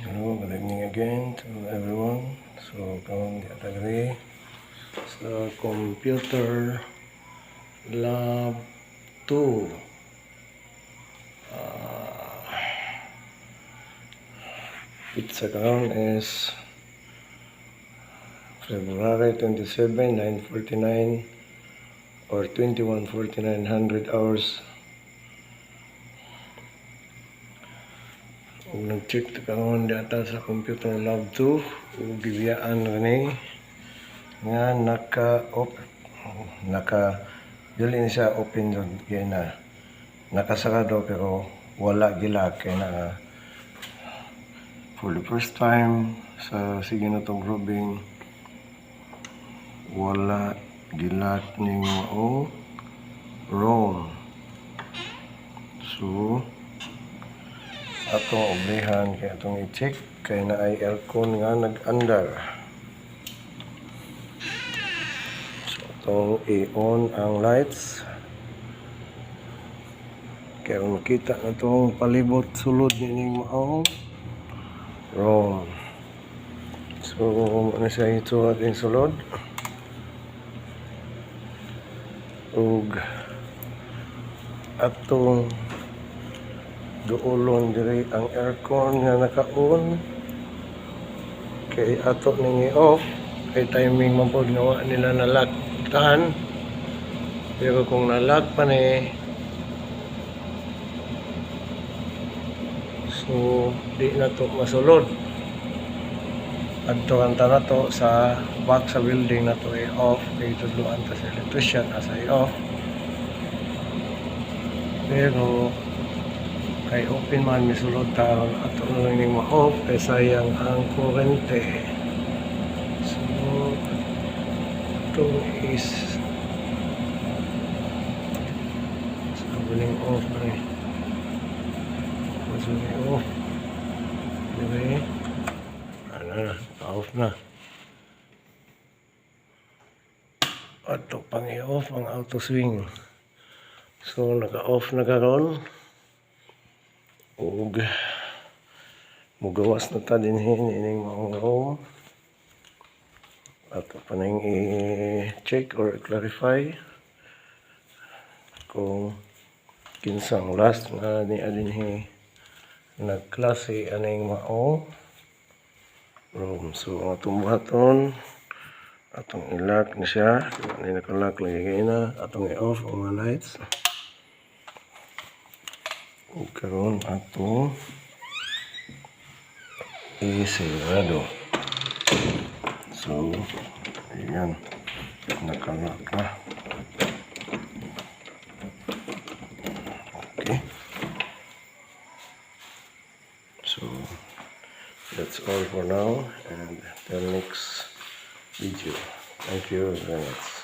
Hello, good evening again to everyone. So, karon di atagri sa computer lab 2. Pizza karon is February 27, 9:49 or 21:49 hours. Kung nag-check ta karon data sa computer lab 2, ug gibiyaan rini nga dili ni siya open jud kay na nakasarado pero wala gila kay na for the first time sa sige na tong grouping wala gilat ning mao ROM. So atong oblihan kay atong i-check kay na ay aircon nga nag-andar. So atong i-on ang lights kaya makita na itong palibot sulod nining mao ROM. So ano siya ito ating sulod ug atong duolon diri ang aircon nga naka-on kay ato ning i-off kay timing man pod nga wa nila nalagtan, pero kung nalag pa ni so di na to masulod adto ang tanato sa back sa building na to i-off kay tudloan ta sa electrician asa i-off, pero kay open man misulod ta ato lang ning ma-off kay sayang ang kuryente. So ito is sabuning off na eh. Sabuning off. Okay. Ano na, off na. Ato pang i-off ang auto swing. So naka-off na karon. Ug mugawas na ta dinhi ining mga room ato pa nang i-check or clarify kung kinsang last na niya dinhi nagklase aning mao room. So ang atong buhaton atong i-lock na siya, hindi naka-lock lagi na atong i-off ang mga lights. Ug karon ato isirado. So ayan, nakalock na. Okay, so that's all for now and till next video. Thank you very much.